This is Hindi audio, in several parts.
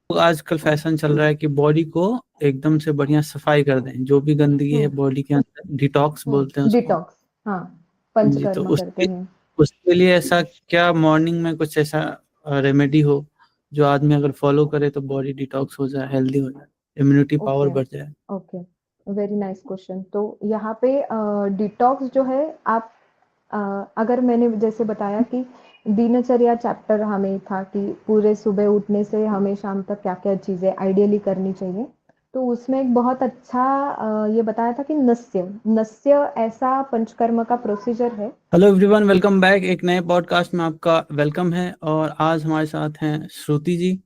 आजकल फैशन चल रहा है कि बॉडी को एकदम से बढ़िया सफाई कर दें, जो भी गंदगी है हम्म। बॉडी के अंदर, डिटॉक्स बोलते हैं उसको। डिटॉक्स। हाँ। जी, तो पंचकर्म करते उसके हैं। उसके लिए ऐसा क्या मॉर्निंग में कुछ ऐसा रेमेडी हो जो आदमी अगर फॉलो करे तो बॉडी डिटॉक्स हो जाए, हेल्दी हो जाए, इम्यूनिटी पावर ओके। बढ़ जाए। ओके। Very nice question. तो यहाँ पे डिटॉक्स जो है, आप अ, अगर मैंने जैसे बताया कि दिनचर्या चैप्टर हमें था कि पूरे सुबह उठने से हमें शाम तक क्या क्या चीज़ें आइडियली करनी चाहिए, तो उसमें एक बहुत अच्छा ये बताया था कि नस्य नस्य ऐसा पंचकर्म का प्रोसीजर है। Hello everyone, welcome back. एक नए पॉडकास्ट में आपका वेलकम है। और आज हमारे साथ हैं श्रुति जी।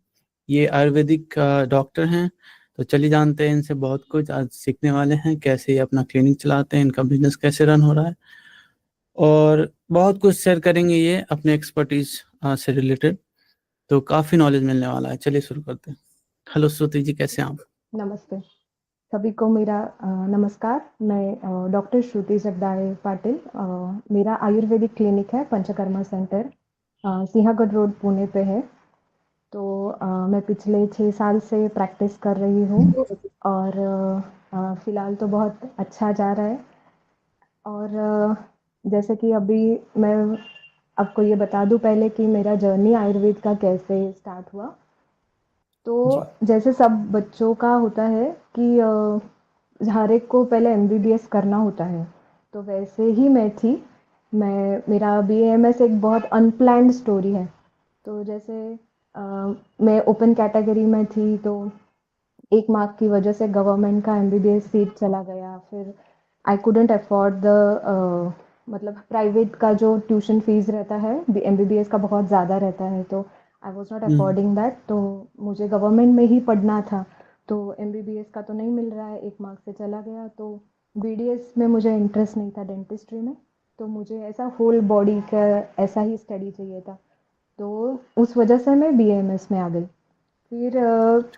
ये आयुर्वेदिक डॉक्टर हैं। तो चलिए जानते हैं इनसे बहुत कुछ आज सीखने वाले हैं, कैसे ये अपना क्लिनिक चलाते हैं, इनका बिजनेस कैसे रन हो रहा है, और बहुत कुछ शेयर करेंगे ये अपने एक्सपर्टीज से रिलेटेड। तो काफ़ी नॉलेज मिलने वाला है। चलिए शुरू करते हैं। हेलो श्रुति जी, कैसे हैं आप? नमस्ते सभी को। मेरा नमस्कार। मैं डॉक्टर श्रुति जगदाळे पाटिल। मेरा आयुर्वेदिक क्लिनिक है पंचकर्मा सेंटर, सिंहगढ़ रोड पुणे पे है। तो मैं पिछले 6 साल से प्रैक्टिस कर रही हूँ और फ़िलहाल तो बहुत अच्छा जा रहा है। और जैसे कि अभी मैं आपको ये बता दूँ पहले कि मेरा जर्नी आयुर्वेद का कैसे स्टार्ट हुआ। तो जी। जैसे सब बच्चों का होता है कि हर एक को पहले एमबीबीएस करना होता है, तो वैसे ही मैं थी। मेरा बीएमएस एक बहुत अनप्लान्ड स्टोरी है। तो जैसे अ, मैं ओपन कैटेगरी में थी, तो एक मार्क की वजह से गवर्नमेंट का एमबीबीएस सीट चला गया। फिर आई कुडंट अफोर्ड द मतलब प्राइवेट का जो ट्यूशन फीस रहता है एमबीबीएस का बहुत ज़्यादा रहता है, तो I was not hmm. Affording that. तो मुझे गवर्नमेंट में ही पढ़ना था। तो एमबीबीएस का तो नहीं मिल रहा है, एक मार्क से चला गया। तो बीडीएस में मुझे इंटरेस्ट नहीं था, डेंटिस्ट्री में। तो मुझे ऐसा होल बॉडी का ऐसा ही स्टडी चाहिए था। तो उस वजह से मैं बीएमएस में आ गई। फिर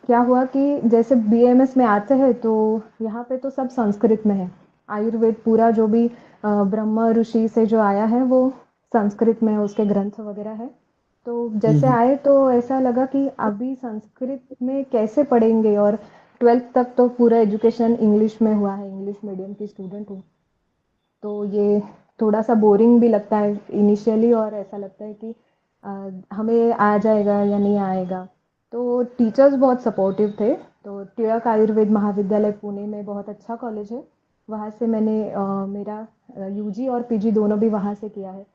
क्या हुआ कि जैसे बीएमएस में आते हैं तो यहाँ पे तो सब संस्कृत में है। आयुर्वेद पूरा जो भी ब्रह्मा ऋषि से जो आया है वो संस्कृत में है, उसके ग्रंथ वगैरह है। तो जैसे हम्म। आए तो ऐसा लगा कि अभी संस्कृत में कैसे पढ़ेंगे, और 12th तक तो पूरा एजुकेशन इंग्लिश में हुआ है, इंग्लिश मीडियम की स्टूडेंट हूँ। तो ये थोड़ा सा बोरिंग भी लगता है इनिशियली, और ऐसा लगता है कि हमें आ जाएगा या नहीं आएगा। तो टीचर्स बहुत सपोर्टिव थे। तो टिळक आयुर्वेद महाविद्यालय पुणे में बहुत अच्छा कॉलेज है। वहाँ से मैंने मेरा यूजी और पीजी दोनों भी वहाँ से किया है।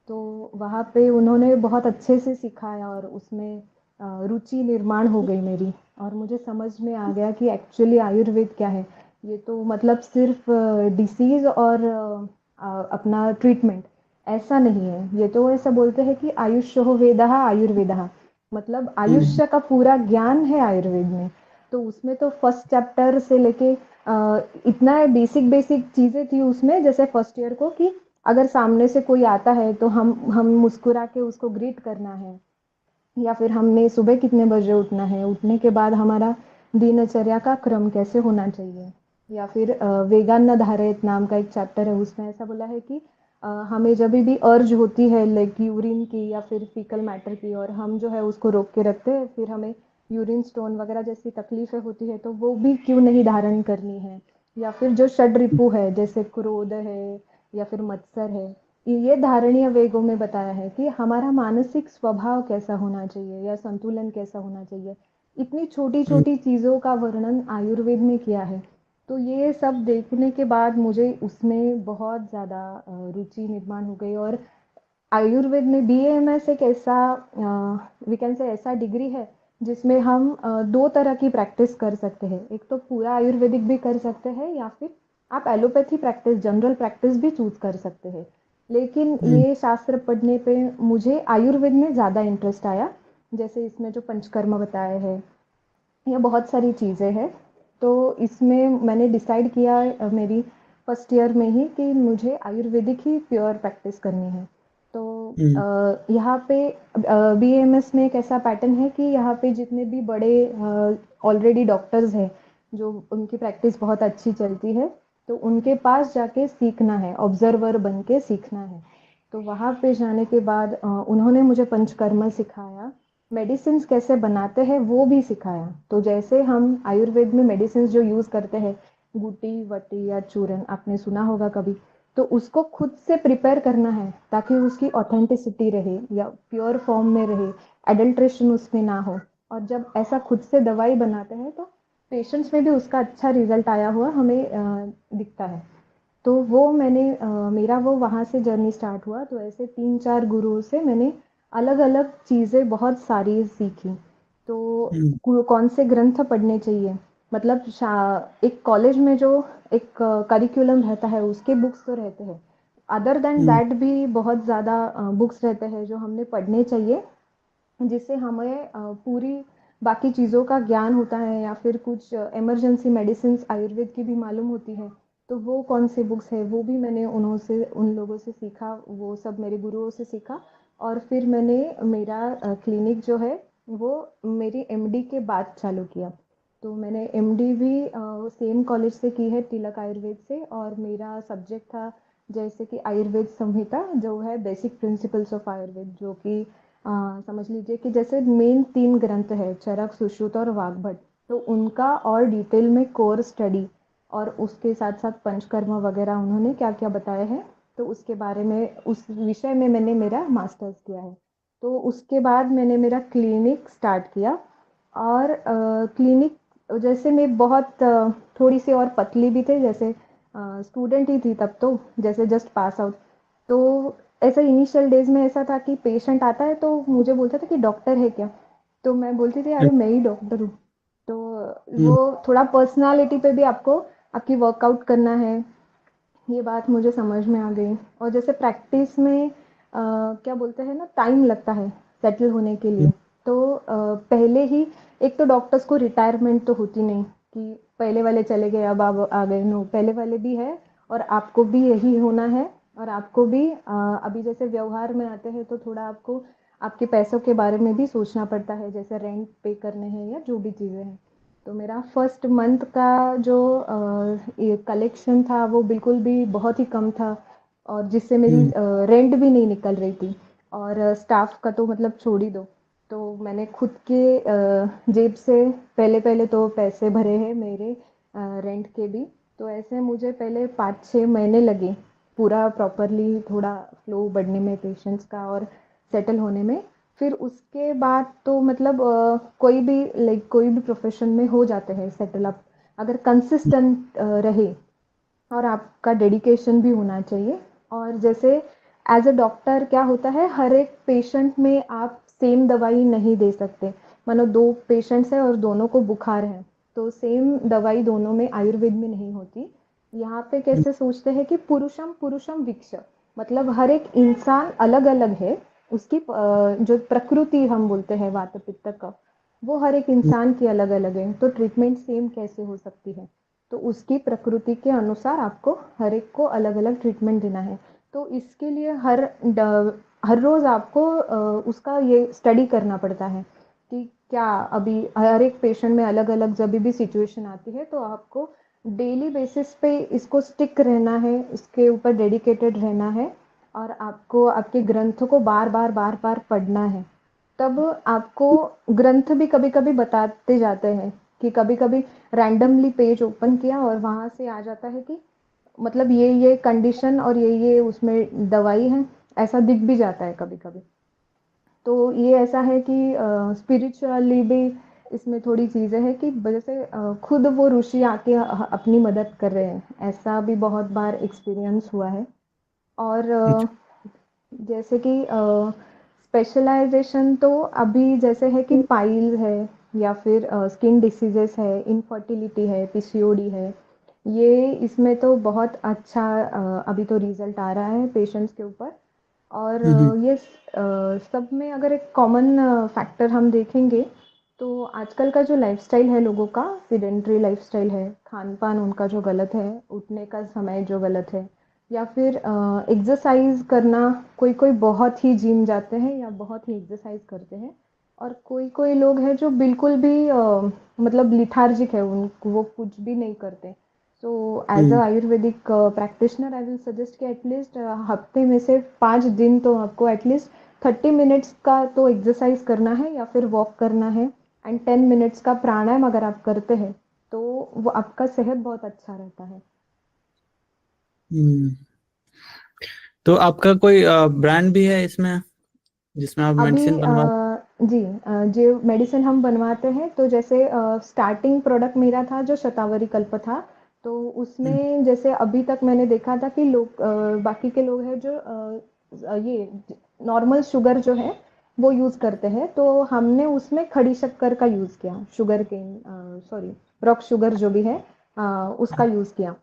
तो वहाँ पे उन्होंने बहुत अच्छे से सिखाया, और उसमें रुचि निर्माण हो गई मेरी। और मुझे समझ में आ गया कि एक्चुअली आयुर्वेद क्या है। ये तो मतलब सिर्फ डिसीज़ और अपना ट्रीटमेंट ऐसा नहीं है। ये तो ऐसा बोलते हैं कि आयुष्यो वेदः आयुर्वेदः, मतलब हम्म। आयुष्य का पूरा ज्ञान है आयुर्वेद में। तो उसमें तो फर्स्ट चैप्टर से लेके इतना बेसिक बेसिक चीज़ें थी उसमें, जैसे फर्स्ट ईयर को कि अगर सामने से कोई आता है तो हम मुस्कुरा के उसको ग्रीट करना है, या फिर हमने सुबह कितने बजे उठना है, उठने के बाद हमारा दिनचर्या का क्रम कैसे होना चाहिए। या फिर वेगान्न धारेत नाम का एक चैप्टर है, उसमें ऐसा बोला है कि हमें जब भी अर्ज होती है लाइक यूरिन की या फिर फीकल मैटर की, और हम जो है उसको रोक के रखते हैं, फिर हमें यूरिन स्टोन वगैरह जैसी तकलीफें होती है तो वो भी क्यों नहीं धारण करनी है। या फिर जो षड रिपु है जैसे क्रोध है या फिर मत्सर है, ये धारणीय वेगों में बताया है कि हमारा मानसिक स्वभाव कैसा होना चाहिए या संतुलन कैसा होना चाहिए। इतनी छोटी हम्म। छोटी चीज़ों का वर्णन आयुर्वेद में किया है। तो ये सब देखने के बाद मुझे उसमें बहुत ज़्यादा रुचि निर्माण हो गई। और आयुर्वेद में बीएएमएस एक ऐसा वी कैन से ऐसा डिग्री है जिसमें हम दो तरह की प्रैक्टिस कर सकते हैं। एक तो पूरा आयुर्वेदिक भी कर सकते हैं, या फिर आप एलोपैथी प्रैक्टिस जनरल प्रैक्टिस भी चूज कर सकते हैं। लेकिन हम्म। ये शास्त्र पढ़ने पे मुझे आयुर्वेद में ज़्यादा इंटरेस्ट आया। जैसे इसमें जो पंचकर्म बताए हैं, ये बहुत सारी चीज़ें हैं। तो इसमें मैंने डिसाइड किया मेरी फर्स्ट ईयर में ही कि मुझे आयुर्वेदिक ही प्योर प्रैक्टिस करनी है। तो हम्म। यहाँ पे बीएमएस में एक ऐसा पैटर्न है कि यहाँ पे जितने भी बड़े ऑलरेडी डॉक्टर्स हैं, जो उनकी प्रैक्टिस बहुत अच्छी चलती है, तो उनके पास जाके सीखना है, ऑब्जर्वर बन के सीखना है। तो वहाँ पे जाने के बाद उन्होंने मुझे पंचकर्म सिखाया। मेडिसिन्स कैसे बनाते हैं वो भी सिखाया। तो जैसे हम आयुर्वेद में मेडिसिन्स जो यूज़ करते हैं, बूटी वटी या चूरन आपने सुना होगा कभी, तो उसको खुद से प्रिपेयर करना है ताकि उसकी ऑथेंटिसिटी रहे या प्योर फॉर्म में रहे, एडल्ट्रेशन उसमें ना हो। और जब ऐसा खुद से दवाई बनाते हैं तो पेशेंट्स में भी उसका अच्छा रिजल्ट आया हुआ हमें दिखता है। तो वो मेरा वो वहाँ से जर्नी स्टार्ट हुआ। तो ऐसे 3-4 गुरुओं से मैंने अलग-अलग चीज़ें बहुत सारी सीखी। तो हम्म। कौन से ग्रंथ पढ़ने चाहिए, मतलब एक कॉलेज में जो एक करिकुलम रहता है उसके बुक्स तो रहते हैं, अदर देन हम्म। दैट भी बहुत ज़्यादा बुक्स रहते हैं जो हमने पढ़ने चाहिए, जिससे हमें पूरी बाकी चीज़ों का ज्ञान होता है या फिर कुछ इमरजेंसी मेडिसिन्स आयुर्वेद की भी मालूम होती है। तो वो कौन सी बुक्स है वो भी मैंने उन लोगों से सीखा, वो सब मेरे गुरुओं से सीखा। और फिर मैंने मेरा क्लिनिक जो है वो मेरी एमडी के बाद चालू किया। तो मैंने एमडी भी सेम कॉलेज से की है, तिलक आयुर्वेद से। और मेरा सब्जेक्ट था जैसे कि आयुर्वेद संहिता जो है बेसिक प्रिंसिपल्स ऑफ आयुर्वेद, जो कि समझ लीजिए कि जैसे मेन 3 ग्रंथ है, चरक, सुश्रुत और वाग्भट। तो उनका और डिटेल में कोर स्टडी और उसके साथ-साथ पंचकर्म वगैरह उन्होंने क्या-क्या बताए हैं, तो उसके बारे में उस विषय में मैंने मेरा मास्टर्स किया है। तो उसके बाद मैंने मेरा क्लिनिक स्टार्ट किया। और क्लिनिक जैसे मैं बहुत थोड़ी-सी और पतली भी थी, जैसे स्टूडेंट ही थी तब तो, जैसे जस्ट पास आउट। तो ऐसा इनिशियल डेज़ में ऐसा था कि पेशेंट आता है तो मुझे बोलता था कि डॉक्टर है क्या? तो मैं बोलती थी अरे मैं ही डॉक्टर हूँ। तो वो हम्म। थोड़ा पर्सनालिटी पे भी आपको आपकी वर्कआउट करना है, ये बात मुझे समझ में आ गई। और जैसे प्रैक्टिस में क्या बोलते हैं ना, टाइम लगता है सेटल होने के लिए। तो पहले ही एक तो डॉक्टर्स को रिटायरमेंट तो होती नहीं कि पहले वाले चले गए अब आप आ गए, नो, पहले वाले भी है और आपको भी यही होना है। और आपको भी अभी जैसे व्यवहार में आते हैं तो थोड़ा आपको आपके पैसों के बारे में भी सोचना पड़ता है, जैसे रेंट पे करने हैं या जो भी चीज़ें हैं। तो मेरा फर्स्ट मंथ का जो ये कलेक्शन था वो बिल्कुल भी बहुत ही कम था, और जिससे मेरी हम्म। रेंट भी नहीं निकल रही थी। और स्टाफ का तो मतलब छोड़ ही दो। तो मैंने खुद के जेब से पहले पहले तो पैसे भरे हैं मेरे रेंट के भी। तो ऐसे मुझे पहले 5-6 महीने लगे पूरा प्रॉपरली थोड़ा फ्लो बढ़ने में पेशेंट्स का और सेटल होने में। फिर उसके बाद तो मतलब कोई भी लाइक कोई भी प्रोफेशन में हो जाते हैं सेटल अप, अगर कंसिस्टेंट रहे और आपका डेडिकेशन भी होना चाहिए। और जैसे एज अ डॉक्टर क्या होता है, हर एक पेशेंट में आप सेम दवाई नहीं दे सकते। मानो 2 पेशेंट्स हैं और दोनों को बुखार है, तो सेम दवाई दोनों में आयुर्वेद में नहीं होती। यहाँ पे कैसे सोचते हैं कि पुरुषम पुरुषम विक्ष, मतलब हर एक इंसान अलग अलग है। उसकी जो प्रकृति हम बोलते हैं वात पित्त कफ, वो हर एक इंसान की अलग अलग है, तो ट्रीटमेंट सेम कैसे हो सकती है? तो उसकी प्रकृति के अनुसार आपको हर एक को अलग अलग ट्रीटमेंट देना है। तो इसके लिए हर रोज़ आपको उसका ये स्टडी करना पड़ता है कि क्या अभी हर एक पेशेंट में अलग अलग जब भी सिचुएशन आती है तो आपको डेली बेसिस पे इसको स्टिक रहना है, इसके ऊपर डेडिकेटेड रहना है। और आपको आपके ग्रंथों को बार बार बार बार पढ़ना है। तब आपको ग्रंथ भी कभी-कभी बताते जाते हैं कि कभी-कभी रैंडमली पेज ओपन किया और वहाँ से आ जाता है कि मतलब ये कंडीशन और ये उसमें दवाई है, ऐसा दिख भी जाता है कभी-कभी। तो ये ऐसा है कि स्पिरिचुअली भी इसमें थोड़ी चीज़ें हैं कि जैसे खुद वो ऋषि आके अपनी मदद कर रहे हैं, ऐसा भी बहुत बार एक्सपीरियंस हुआ है। और जैसे कि स्पेशलाइजेशन तो अभी जैसे है कि पाइल है या फिर स्किन डिसीजेस है, इनफर्टिलिटी है, पीसीओडी है। ये इसमें तो बहुत अच्छा अभी तो रिजल्ट आ रहा है पेशेंट्स के ऊपर। और ये सब में अगर एक कॉमन फैक्टर हम देखेंगे तो आजकल का जो लाइफस्टाइल है लोगों का, सिडेंट्री लाइफस्टाइल है, खान पान उनका जो गलत है, उठने का समय जो गलत है, या फिर एक्सरसाइज करना, कोई कोई बहुत ही जिम जाते हैं या बहुत ही एक्सरसाइज करते हैं। और कोई कोई लोग हैं जो बिल्कुल भी मतलब लिथार्जिक है, उन वो कुछ भी नहीं करते। So as a Ayurvedic practitioner I will suggest कि एटलीस्ट हफ्ते में से 5 दिन तो आपको एटलीस्ट 30 मिनट्स का तो एक्सरसाइज करना है या फिर वॉक करना है, एंड 10 मिनट्स का प्राणायाम अगर आप करते हैं तो वो आपका सेहत बहुत अच्छा रहता है। हम्म। तो आपका कोई ब्रांड भी है इसमें जिसमें आप अभी मेडिसिन बनवा? जी, जो मेडिसिन हम बनवाते हैं तो जैसे स्टार्टिंग प्रोडक्ट मेरा था जो शतावरी कल्प था, तो हम्म। उसमें जैसे अभी तक मैंने देखा था कि लोग बाकी के लोग हैं जो ये नॉर्मल शुगर जो है वो यूज़ करते हैं, तो हमने उसमें खड़ी शक्कर का यूज़ किया, sugar cane sorry rock sugar जो भी है अ, उसका यूज़ किया।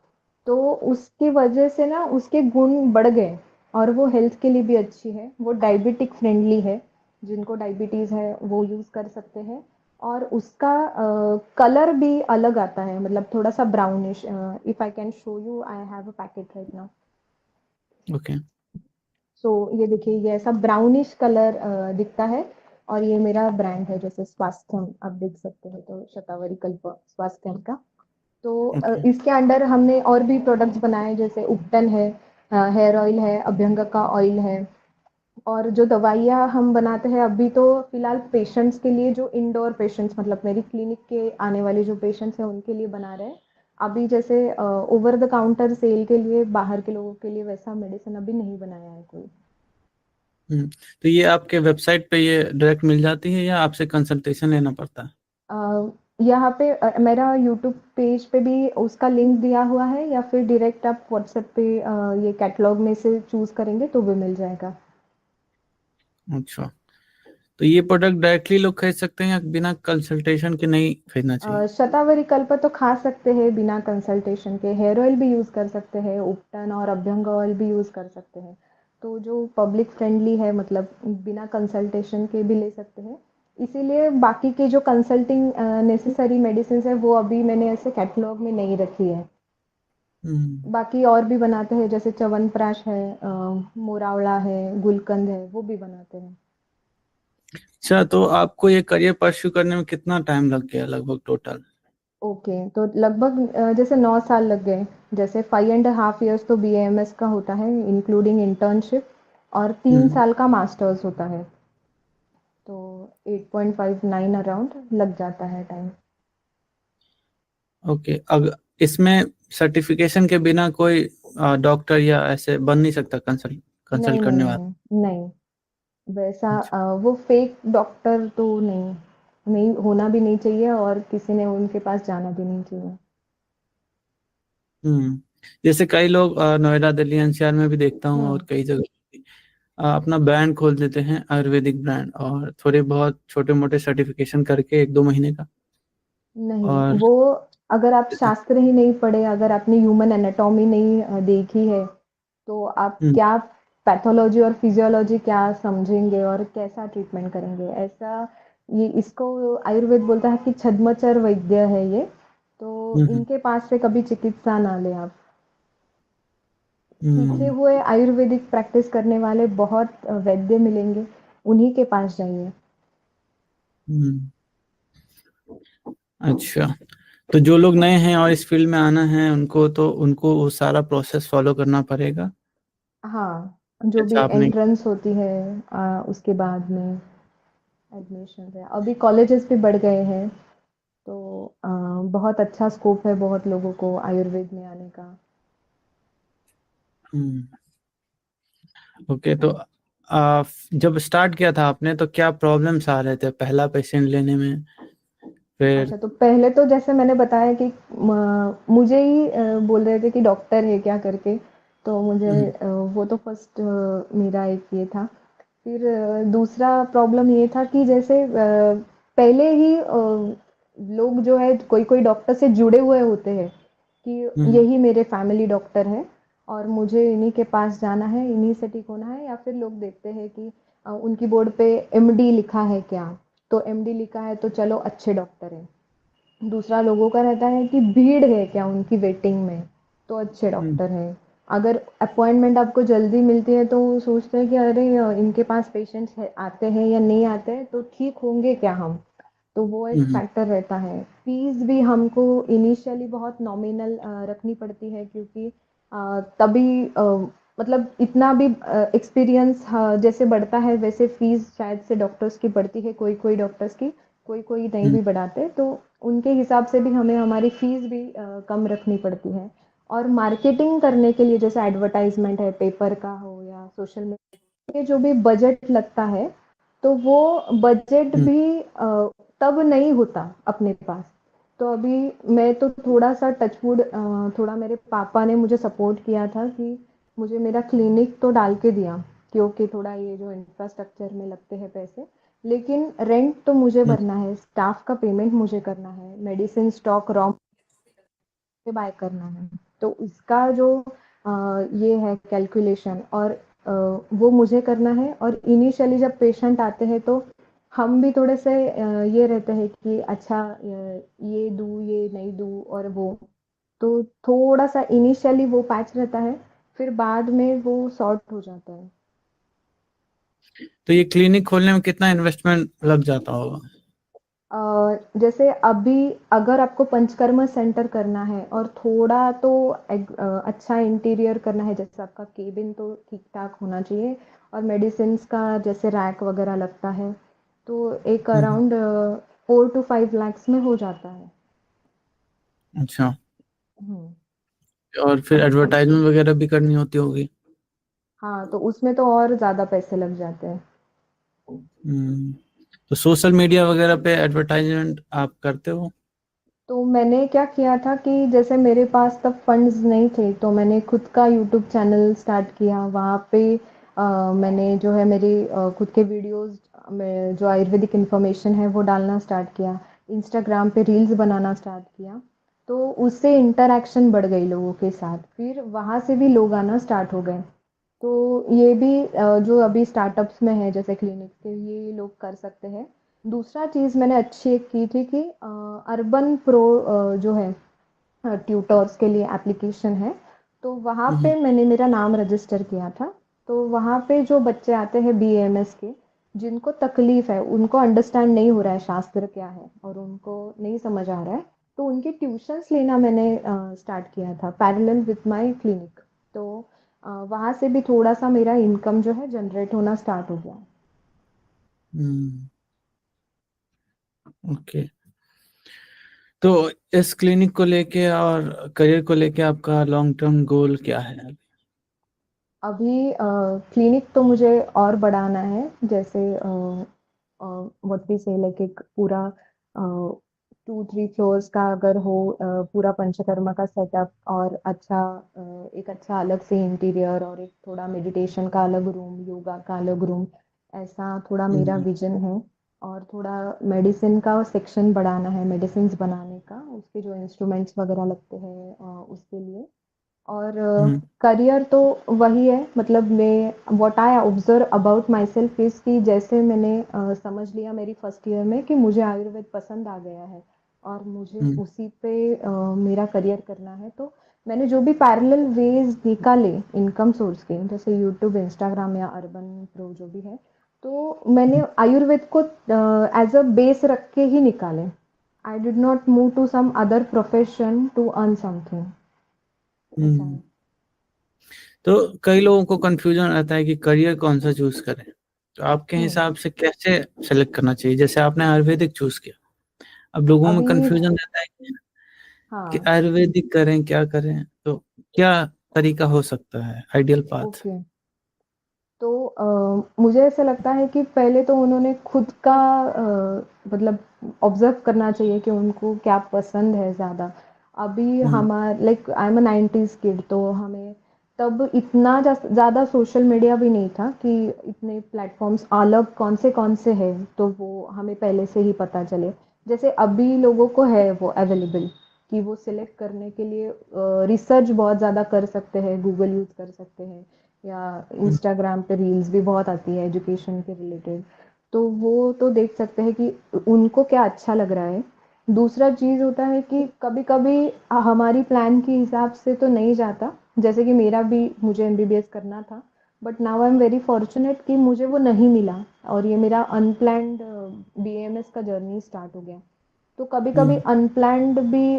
तो उसकी वजह से ना उसके गुण बढ़ गए और वो हेल्थ के लिए भी अच्छी है, वो डायबिटिक फ्रेंडली है, जिनको डायबिटीज़ है वो यूज़ कर सकते हैं। और उसका कलर भी अलग आता है, मतलब थोड़ा सा brownish. If I can show you, I have a packet right now. Okay. So ये देखिए, ये ऐसा ब्राउनिश कलर दिखता है, और ये मेरा ब्रांड है जैसे स्वास्थ्यम, आप देख सकते हैं, तो शतावरी कल्प स्वास्थ्यम का। तो ओके। इसके अंडर हमने और भी प्रोडक्ट्स बनाए, जैसे उपटन है, हेयर ऑयल है, अभ्यंग का ऑयल है। और जो दवाइयाँ हम बनाते हैं अभी तो फिलहाल पेशेंट्स के लिए, जो इंडोर पेशेंट्स मतलब मेरी क्लिनिक के आने वाले जो पेशेंट्स हैं उनके लिए बना रहे हैं। अभी जैसे ओवर द काउंटर सेल के लिए बाहर के लोगों के लिए वैसा मेडिसिन अभी नहीं बनाया है कोई। हम्म। तो ये आपके वेबसाइट पे ये डायरेक्ट मिल जाती है या आपसे कंसल्टेशन लेना पड़ता है? अ, यहाँ पे मेरा यूट्यूब पेज पे भी उसका लिंक दिया हुआ है, या फिर डायरेक्ट आप व्हाट्सएप पे ये कैटलॉग में से चूज करेंगे तो भी मिल जाएगा। अच्छा। तो ये प्रोडक्ट डायरेक्टली लोग खरीद सकते हैं या बिना कंसल्टेशन के नहीं खरीदना चाहिए? शतावरी कल्प तो खा सकते हैं बिना कंसल्टेशन के, हेयर ऑयल भी यूज़ कर सकते हैं, उपटन और अभ्यंग ऑयल भी यूज़ कर सकते हैं। तो जो पब्लिक फ्रेंडली है, मतलब बिना कंसल्टेशन के भी ले सकते हैं। इसीलिए बाकी के जो कंसल्टिंग नेसेसरी मेडिसिन है वो अभी मैंने ऐसे कैटलॉग में नहीं रखी है। हम्म। बाकी और भी बनाते हैं, जैसे च्यवनप्राश है, मोरावड़ा है, गुलकंद है, वो भी बनाते हैं। अच्छा, तो आपको ये करियर परस्यू करने में कितना टाइम लग गया लगभग टोटल? ओके, तो लगभग जैसे 9 साल लग गए। जैसे 5.5 इयर्स तो बीएएमएस का होता है इंक्लूडिंग इंटर्नशिप, और 3 हम्म। साल का मास्टर्स होता है, तो 8.59 अराउंड लग जाता है टाइम। ओके। अगर इसमें सर्टिफिकेशन के बिना कोई डॉक्टर या ऐसे बन नहीं सकता कंसल्ट नहीं कंसल्ट नहीं करने वाला? नहीं नहीं, वैसा अच्छा। वो फेक डॉक्टर तो नहीं, नहीं होना भी नहीं चाहिए, और किसी ने उनके पास जाना भी नहीं चाहिए। हम्म। जैसे कई लोग नोएडा दिल्ली एनसीआर में भी देखता हूँ और हम्म। कई जगह अपना ब्रांड खोल देते हैं, आयुर्वेदिक ब्रांड, और थोड़े बहुत छोटे मोटे सर्टिफिकेशन करके 1-2 महीने का नहीं, और वो अगर आप देते हैं। शास्त्र ही नहीं पढ़े, अगर आपने ह्यूमन एनाटॉमी नहीं देखी है, तो आप हम्म। क्या पैथोलॉजी और फिजियोलॉजी क्या समझेंगे और कैसा ट्रीटमेंट करेंगे? ऐसा, ये इसको आयुर्वेद बोलता है कि छद्मचर वैद्य है ये, तो हम्म। इनके पास से कभी चिकित्सा ना ले आप। सीखे हम्म। हुए आयुर्वेदिक प्रैक्टिस करने वाले बहुत वैद्य मिलेंगे, उन्हीं के पास जाइए। हम्म। अच्छा। तो जो लोग नए हैं और इस फील्ड में आना है उनको वो सारा प्रोसेस फॉलो करना पड़ेगा? हाँ, जो भी अच्छा आपने। एंट्रेंस होती है उसके बाद में एडमिशन है, अभी कॉलेजेस भी बढ़ गए हैं, तो बहुत अच्छा स्कोप है बहुत लोगों को आयुर्वेद में आने का। हम्म। ओके। तो जब स्टार्ट किया था आपने तो क्या प्रॉब्लम्स आ रहे थे पहला पेशेंट लेने में? फिर। अच्छा, तो पहले तो जैसे मैंने बताया कि मुझे ही बोल रहे थे कि डॉक्टर है क्या करके, तो मुझे हम्म। वो तो फर्स्ट मेरा एक ये था। फिर दूसरा प्रॉब्लम ये था कि जैसे पहले ही लोग जो है कोई कोई डॉक्टर से जुड़े हुए होते हैं कि हम्म। यही मेरे फैमिली डॉक्टर है और मुझे इन्हीं के पास जाना है, इन्हीं से ठीक होना है, या फिर लोग देखते हैं कि उनकी बोर्ड पे एमडी लिखा है क्या, तो एमडी लिखा है तो चलो अच्छे डॉक्टर है। दूसरा लोगों का रहता है कि भीड़ है क्या उनकी वेटिंग में, तो अच्छे हम्म। डॉक्टर हैं। अगर अपॉइंटमेंट आपको जल्दी मिलती है तो वो सोचते हैं कि अरे इनके पास पेशेंट्स आते हैं या नहीं आते हैं तो ठीक होंगे क्या हम, तो वो एक हम्म। फैक्टर रहता है। फीस भी हमको इनिशियली बहुत नॉमिनल रखनी पड़ती है, क्योंकि तभी मतलब इतना भी एक्सपीरियंस जैसे बढ़ता है वैसे फीस शायद से डॉक्टर्स की बढ़ती है, कोई-कोई डॉक्टर्स की, कोई-कोई नहीं हम्म, भी बढ़ाते। तो उनके हिसाब से भी हमें हमारी फीस भी कम रखनी पड़ती है। और मार्केटिंग करने के लिए जैसे एडवर्टाइज़मेंट है, पेपर का हो या सोशल मीडिया के जो भी बजट लगता है, तो वो बजट हम्म, भी तब नहीं होता अपने पास। तो अभी मैं तो थोड़ा-सा टचवुड थोड़ा मेरे पापा ने मुझे सपोर्ट किया था कि मुझे मेरा क्लिनिक तो डाल के दिया, क्योंकि थोड़ा ये जो इंफ्रास्ट्रक्चर में लगते हैं पैसे, लेकिन रेंट तो मुझे हम्म। भरना है, स्टाफ का पेमेंट मुझे करना है, मेडिसिन स्टॉक रॉ पे बाय करना है। तो इसका जो ये है कैलकुलेशन, और वो मुझे करना है। और इनिशियली जब पेशेंट आते हैं तो हम भी थोड़े से ये रहते हैं कि अच्छा ये दूँ, ये नहीं दूँ और वो। तो थोड़ा-सा इनिशियली वो पैच रहता है, फिर बाद में वो सॉर्ट हो जाता है। तो ये क्लिनिक खोलने में कितना इन्वेस्टमेंट लग जाता होगा? जैसे अभी अगर आपको पंचकर्मा सेंटर करना है और थोड़ा तो अच्छा इंटीरियर करना है, जैसे आपका केबिन तो ठीक-ठाक होना चाहिए और मेडिसिन्स का जैसे रैक वगैरह लगता है, तो एक हम्म। अराउंड 4 टू 5 लैक्स में हो जाता है। अच्छा। हुँ। और फिर अब उसके एडवर्टाइजमेंट वगैरह भी करनी होती होगी? हाँ, तो उसमें तो और ज़्यादा पैसे लग जाते हैं। हम्म। तो सोशल मीडिया वगैरह पे एडवर्टाइजमेंट आप करते हो? तो मैंने क्या किया था कि जैसे मेरे पास तब फंड्स नहीं थे, तो मैंने खुद का यूट्यूब चैनल स्टार्ट किया। वहाँ पे मैंने जो है मेरी खुद के वीडियोस में जो आयुर्वेदिक इन्फॉर्मेशन है वो डालना स्टार्ट किया। इंस्टाग्राम पे रील्स बनाना स्टार्ट किया। तो उससे इंटरैक्शन बढ़ गई लोगों के साथ। फिर वहाँ से भी लोग आना स्टार्ट हो गए। तो ये भी जो अभी स्टार्टअप्स में है जैसे क्लिनिक के, ये लोग कर सकते हैं। दूसरा चीज़ मैंने अच्छी एक की थी कि अर्बन प्रो जो है ट्यूटर्स के लिए एप्लीकेशन है, तो वहाँ हम्म, पे मैंने मेरा नाम रजिस्टर किया था। तो वहाँ पे जो बच्चे आते हैं बीएमएस के, जिनको तकलीफ है, उनको अंडरस्टैंड नहीं हो रहा है शास्त्र क्या है और उनको नहीं समझ आ रहा है, तो उनके ट्यूशंस लेना मैंने स्टार्ट किया था पैरेलल विथ माय क्लिनिक। तो वहाँ से भी थोड़ा सा मेरा इनकम जो है जनरेट होना स्टार्ट हो गया। हम्म। ओके। तो इस क्लिनिक को लेके और करियर को लेके आपका लॉन्ग टर्म गोल क्या है? अभी क्लिनिक तो मुझे और बढ़ाना है, जैसे व्हाट वी से लाइक एक पूरा 2-3 फ्लोर्स का अगर हो, पूरा पंचकर्मा का सेटअप और अच्छा एक अच्छा अलग से इंटीरियर और एक थोड़ा मेडिटेशन का अलग रूम, योगा का अलग रूम, ऐसा थोड़ा मेरा हम्म, विज़न है। और थोड़ा मेडिसिन का सेक्शन बढ़ाना है, मेडिसिन्स बनाने का, उसके जो इंस्ट्रूमेंट्स वगैरह लगते हैं उसके लिए। और हम्म, करियर तो वही है, मतलब मैं what I observe about my self is कि जैसे मैंने समझ लिया मेरी फर्स्ट ईयर में कि मुझे आयुर्वेद पसंद आ गया है और मुझे हम्म, उसी पे मेरा करियर करना है। तो मैंने जो भी पैरेलल वेज निकाले इनकम सोर्स के, जैसे यूट्यूब, इंस्टाग्राम या अर्बन प्रो जो भी है, तो मैंने आयुर्वेद को एज अ बेस रख के ही निकाले। I did not move to some other profession to earn something, ऐसा हम्म। है। तो कई लोगों को कंफ्यूजन रहता है कि करियर कौन सा चूज करें। तो आपके हुँ। हिसाब से कैसे सेलेक्ट करना चाहिए? जैसे आपने आयुर्वेदिक चूज किया, अब लोगों में अभी कंफ्यूजन रहता है कि हाँ, आयुर्वेदिक करें क्या करें, तो क्या तरीका हो सकता है, आइडियल पाथ? ओके। तो मुझे ऐसा लगता है कि पहले तो उन्होंने खुद का मतलब ऑब्ज़र्व करना चाहिए कि उनको क्या पसंद है ज़्यादा। अभी hmm, like I am a 90s kid, तो हमें तब इतना ज़्यादा सोशल मीडिया भी नहीं था कि इतने प्लेटफ़ॉर्म्स अलग कौन से हैं, तो वो हमें पहले से ही पता चले। जैसे अभी लोगों को है वो अवेलेबल कि वो सिलेक्ट करने के लिए रिसर्च बहुत ज़्यादा कर सकते हैं, गूगल यूज़ कर सकते हैं या हम्म, इंस्टाग्राम पे रील्स भी बहुत आती है एजुकेशन के रिलेटेड। तो वो तो देख सकते हैं कि उनको क्या अच्छा लग रहा है। दूसरा चीज़ होता है कि कभी-कभी हमारी प्लान के हिसाब से तो नहीं जाता, जैसे कि मेरा भी, मुझे एमबीबीएस करना था, but now I am very fortunate कि मुझे वो नहीं मिला और ये मेरा अनप्लैन्ड बीएमएस का जर्नी स्टार्ट हो गया। तो कभी-कभी हम्म, अनप्लैन्ड भी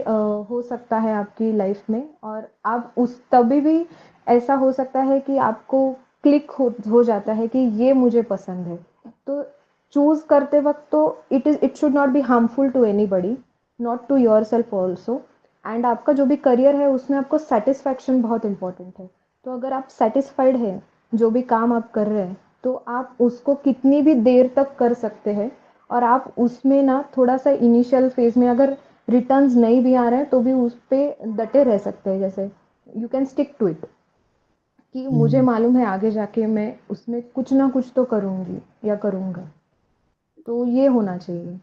हो सकता है आपकी लाइफ में, और आप उस तभी भी ऐसा हो सकता है कि आपको क्लिक हो जाता है कि ये मुझे पसंद है। तो चूज़ करते वक़्त तो it should not be harmful to anybody, not to yourself also. And आपका जो भी करियर है उसमें आपको सैटिस्फैक्शन बहुत इम्पोर्टेंट है। तो अगर आप सैटिस्फाइड हैं, जो भी काम आप कर रहे हैं, तो आप उसको कितनी भी देर तक कर सकते हैं। और आप उसमें ना थोड़ा-सा इनिशियल फ़ेज़ में अगर रिटर्न्स नहीं भी आ रहे हैं, तो भी उस पे डटे रह सकते हैं। जैसे you can stick to it कि मुझे हम्म। मालूम है आगे जाके मैं उसमें कुछ ना कुछ तो करूँगी या करूँगा। तो ये होना चाहिए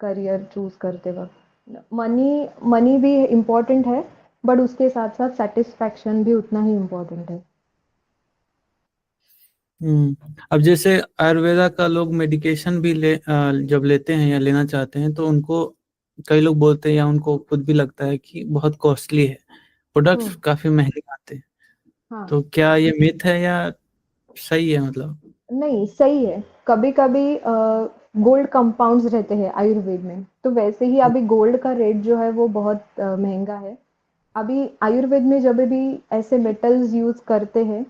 करियर चूज़ करते वक़्त। मनी मनी भी इम्पोर्टेंट है, बट उसके साथ-साथ सैटिस्फैक्शन भी उतना ही इम्पोर्टेंट है। अब जैसे आयुर्वेदा का लोग मेडिकेशन भी जब लेते हैं या लेना चाहते हैं तो उनको कई लोग बोलते हैं या उनको खुद भी लगता है कि बहुत कॉस्टली है, प्रोडक्ट्स हुँ, काफी महंगे आते हैं। हाँ। तो क्या ये मिथ है या सही है मतलब? नहीं, सही है। कभी-कभी गोल्ड कंपाउंड्स रहते हैं आयुर्वेद में, तो वैसे ही अभी गोल्ड का रेट जो है वो बहुत महँगा है। अभी आयुर्वेद में जब भी ऐसे मेटल्स यूज़ करते हैं,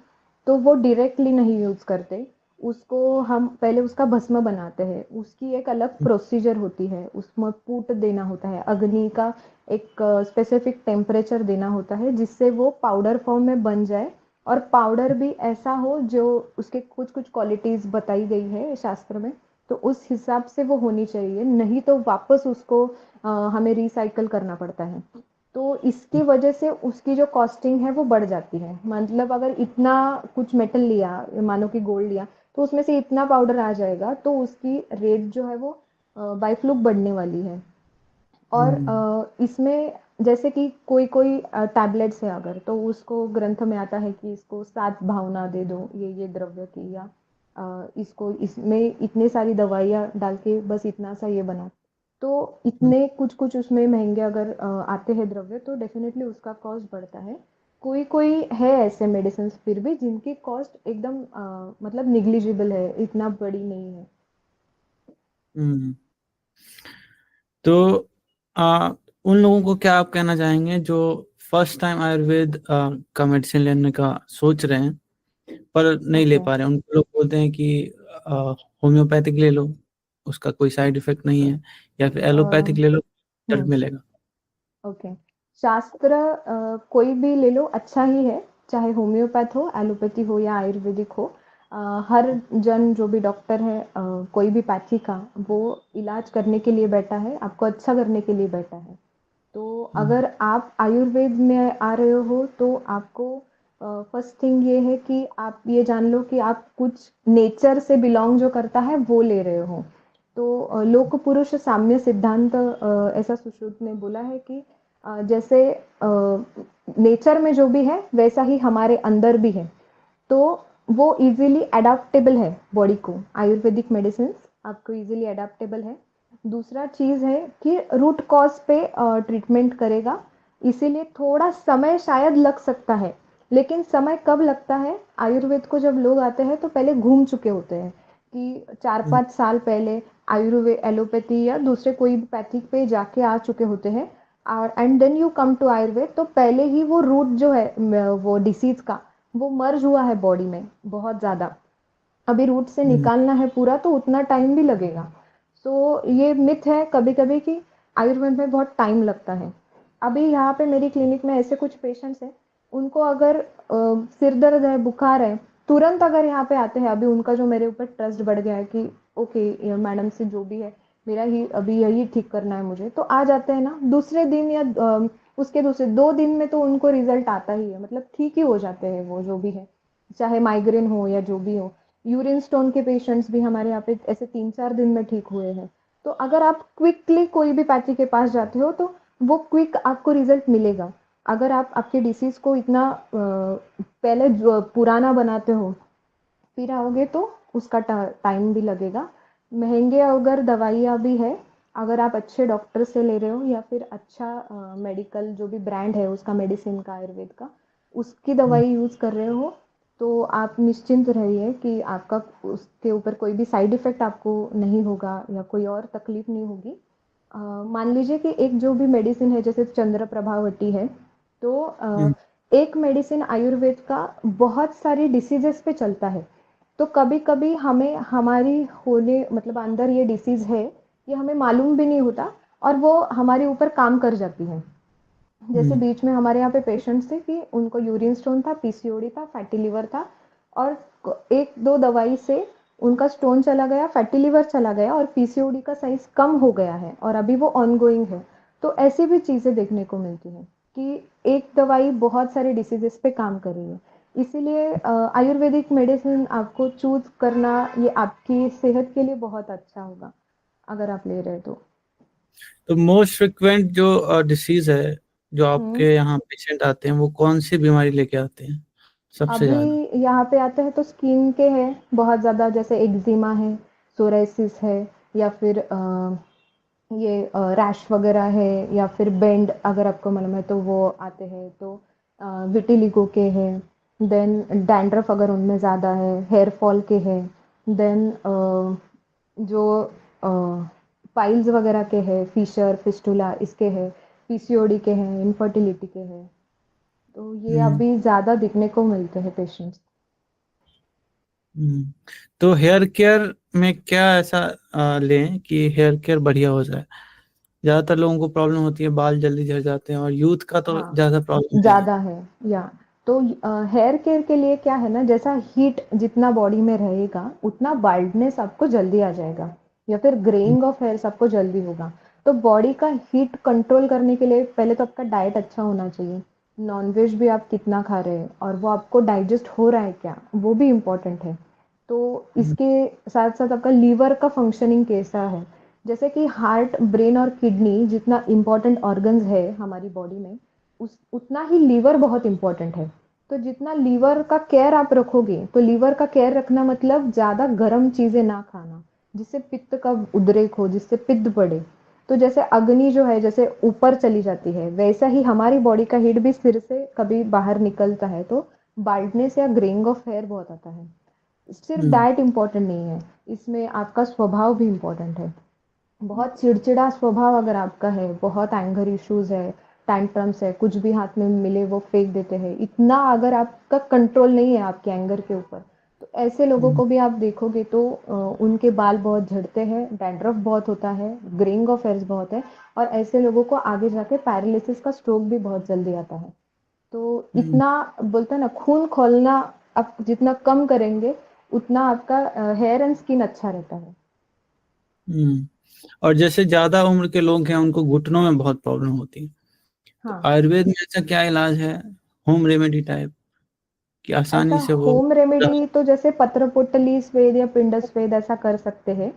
तो वो डायरेक्टली नहीं यूज़ करते। उसको हम पहले उसका भस्म बनाते हैं। उसकी एक अलग प्रोसीजर होती है, उसमें पुट देना होता है, अग्नि का एक स्पेसिफिक टेम्परेचर देना होता है, जिससे वो पाउडर फॉर्म में बन जाए। और पाउडर भी ऐसा हो जो उसके कुछ-कुछ क्वालिटीज़ बताई गई है शास्त्र में, तो उस हिसाब से वो होनी चाहिए, नहीं तो वापस उसको हमें रिसाइकल करना पड़ता है। तो इसकी वजह से उसकी जो कॉस्टिंग है वो बढ़ जाती है। मतलब अगर इतना कुछ मेटल लिया, मानो कि गोल्ड लिया, तो उसमें से इतना पाउडर आ जाएगा, तो उसकी रेट जो है वो बाय फ्लूक बढ़ने वाली है। और हम्म। इसमें जैसे कि कोई-कोई टैबलेट्स है अगर, तो उसको ग्रंथ में आता है कि इसको 7 भावना दे दो, ये द्रव्य की, या इसको इसमें इतनी सारी दवाइयाँ डाल के बस इतना सा ये बना। तो इतने कुछ-कुछ उसमें महँगे अगर आते हैं द्रव्य, तो डेफ़िनेटली उसका कॉस्ट बढ़ता है। कोई-कोई है ऐसे मेडिसिन्स फिर भी जिनकी कॉस्ट एकदम मतलब नेग्लिजिबल है, इतना बड़ी नहीं है। हम्म। तो आ, उन लोगों को क्या आप कहना चाहेंगे जो फर्स्ट टाइम आयुर्वेद का मेडिसिन लेने का सोच रहे हैं पर नहीं ले ओके। पा रहे हैं? उनको लोग बोलते हैं कि होम्योपैथिक ले लो, उसका कोई साइड इफेक्ट नहीं है, या फिर अ, एलोपैथिक ले लो, रिजल्ट हुँ। मिलेगा। ओके। शास्त्र कोई भी ले लो अच्छा ही है, चाहे होम्योपैथ हो, एलोपैथी हो या आयुर्वेदिक हो। हर जन जो भी डॉक्टर है कोई भी पैथी का, वो इलाज करने के लिए बैठा है, आपको अच्छा करने के लिए बैठा है। तो हम्म। अगर आप आयुर्वेद में आ रहे हो तो आपको फर्स्ट थिंग ये है कि आप ये जान लो कि आप कुछ नेचर से बिलोंग जो करता है वो ले रहे हो। तो लोक पुरुष साम्य सिद्धांत ऐसा सुश्रुत ने बोला है कि जैसे नेचर में जो भी है वैसा ही हमारे अंदर भी है। तो वो इजीली अडेप्टेबल है बॉडी को। आयुर्वेदिक मेडिसिन आपको इजीली अडेप्टेबल है। दूसरा चीज़ है कि रूट कॉज पे ट्रीटमेंट करेगा, इसीलिए थोड़ा समय शायद लग सकता है। लेकिन समय कब लगता है, आयुर्वेद को जब लोग आते हैं तो पहले घूम चुके होते हैं कि 4-5 साल पहले आयुर्वेद एलोपैथी या दूसरे कोई भी पैथिक पे जाके आ चुके होते हैं। और and then you come to Ayurveda, तो पहले ही वो रूट जो है वो डिसीज का, वो मर्ज हुआ है बॉडी में बहुत ज़्यादा। अभी रूट से हम्म। निकालना है पूरा तो उतना टाइम भी लगेगा। सो ये मिथ है कभी-कभी कि आयुर्वेद में बहुत टाइम लगता है। अभी यहाँ पे मेरी क्लिनिक में ऐसे कुछ पेशेंट्स हैं, उनको अगर सिर दर्द है, बुखार है, तुरंत अगर यहाँ पे आते हैं, अभी उनका जो मेरे ऊपर ट्रस्ट बढ़ गया है कि ओके मैडम से जो भी है, मेरा ही अभी यही ठीक करना है मुझे, तो आ जाते हैं ना दूसरे दिन या उसके दूसरे 2 दिन में तो उनको रिजल्ट आता ही है, मतलब ठीक ही हो जाते हैं वो जो भी है, चाहे माइग्रेन हो या जो भी हो। यूरिन स्टोन के पेशेंट्स भी हमारे यहाँ पे ऐसे 3-4 दिन में ठीक हुए हैं। तो अगर आप क्विकली कोई भी पैथी के पास जाते हो तो वो क्विक आपको रिजल्ट मिलेगा। अगर आप आपके डिसीज को इतना पहले पुराना बनाते हो फिर आओगे तो उसका टाइम भी लगेगा। महंगे अगर दवाइयाँ भी है, अगर आप अच्छे डॉक्टर से ले रहे हो या फिर अच्छा मेडिकल जो भी ब्रांड है उसका, मेडिसिन का, आयुर्वेद का, उसकी हम्म। दवाई यूज़ कर रहे हो, तो आप निश्चिंत रहिए कि आपका उसके ऊपर कोई भी साइड इफ़ेक्ट आपको नहीं होगा या कोई और तकलीफ़ नहीं होगी। मान लीजिए कि एक जो भी मेडिसिन है जैसे चंद्र प्रभावती है, तो हम्म। एक मेडिसिन आयुर्वेद का बहुत सारी डिसीजेस पे चलता है। तो कभी कभी हमें हमारी होने मतलब अंदर ये डिसीज है, ये हमें मालूम भी नहीं होता और वो हमारे ऊपर काम कर जाती है। जैसे हम्म। बीच में हमारे यहाँ पे पेशेंट्स थे कि उनको यूरिन स्टोन था, पीसीओडी था, फैटी लिवर था, और एक दो दवाई से उनका स्टोन चला गया, फैटी लिवर चला गया और पीसीओडी का साइज कम हो गया है और अभी वो ऑनगोइंग है। तो ऐसी भी चीजें देखने को मिलती हैं कि एक दवाई बहुत सारे डिसीजेस पे काम कर रही है। इसीलिए आयुर्वेदिक मेडिसिन आपको चूज करना ये आपकी सेहत के लिए बहुत अच्छा होगा अगर आप ले रहे तो। तो मोस्ट फ्रिक्वेंट जो डिसीज है, जो हम्म। आपके यहाँ पेशेंट आते हैं, वो कौन सी बीमारी लेके आते हैं सबसे अभी ज्यादा? यहाँ पे आते हैं तो स्किन के हैं बहुत ज़्यादा, जैसे एक्जिमा है, सोराइसिस है, या फिर ये रैश वगैरह है, या फिर बेंड अगर आपको मालूम है तो वो आते हैं। तो विटिलिगो के हैं, देन डैंड्रफ अगर उनमें ज़्यादा है, हेयर फॉल के हैं, देन जो पाइल्स वगैरह के हैं, फिशर फिस्टुला इसके हैं, पीसीओडी के हैं, इनफर्टिलिटी के हैं। तो ये हम्म। अभी ज़्यादा दिखने को मिलते हैं पेशेंट्स। हम्म। तो हेयर केयर में क्या ऐसा लें कि हेयर केयर बढ़िया हो जाए? ज्यादातर लोगों को प्रॉब्लम होती है, बाल जल्दी झड़ जाते हैं, और यूथ का तो हाँ, ज्यादा प्रॉब्लम है ही। ज़्यादा है। या तो हेयर केयर के लिए क्या है ना, जैसा हीट जितना बॉडी में रहेगा उतना बाल्डनेस आपको जल्दी आ जाएगा, या फिर हम्म। ग्रेइंग ऑफ हेयर आपको जल्दी होगा। तो बॉडी का हीट कंट्रोल करने के लिए पहले तो आपका डाइट अच्छा होना चाहिए। नॉनवेज भी आप कितना खा रहे हैं और वो आपको डाइजेस्ट हो रहा है क्या, वो भी इम्पोर्टेंट है। तो हम्म। इसके साथ साथ आपका लीवर का फंक्शनिंग कैसा है। जैसे कि हार्ट, ब्रेन और किडनी जितना इम्पोर्टेंट ऑर्गन्स है हमारी बॉडी में, उस उतना ही लीवर बहुत इम्पोर्टेंट है। तो जितना लीवर का केयर आप रखोगे, तो लीवर का केयर रखना मतलब ज़्यादा गर्म चीज़ें ना खाना, जिससे पित्त का उद्रेक हो, जिससे पित्त बढ़े। तो जैसे अग्नि जो है जैसे ऊपर चली जाती है, वैसा ही हमारी बॉडी का हीट भी सिर से कभी बाहर निकलता है तो बाल्डनेस या ग्रेइंग ऑफ हेयर बहुत आता है। सिर्फ हम्म। डाइट इम्पोर्टेंट नहीं है, इसमें आपका स्वभाव भी इम्पोर्टेंट है। बहुत चिड़चिड़ा स्वभाव अगर आपका है, बहुत एंगर इश्यूज है, टैंट्रम्स है, कुछ भी हाथ में मिले वो फेंक देते हैं, इतना अगर आपका कंट्रोल नहीं है आपके एंगर के ऊपर, तो ऐसे लोगों हम्म। को भी आप देखोगे तो उनके बाल बहुत झड़ते हैं, डैंड्रफ बहुत होता है, ग्रेइंग ऑफ हेयर्स बहुत है, और ऐसे लोगों को आगे जाके पैरालिसिस का स्ट्रोक भी बहुत जल्दी आता है। तो हम्म। इतना बोलते हैं ना, खून खोलना आप जितना कम करेंगे उतना आपका हेयर एंड स्किन अच्छा रहता है। हम्म। और जैसे ज्यादा उम्र के लोग हैं, उनको घुटनों में बहुत प्रॉब्लम होती है, तो हाँ, आयुर्वेद में ऐसा क्या इलाज है, होम रेमेडी टाइप, कि ऐसा आसानी से वो? होम रेमेडी तो जैसे पत्रपोटली स्वेद या पिंड स्वेद ऐसा कर सकते हैं।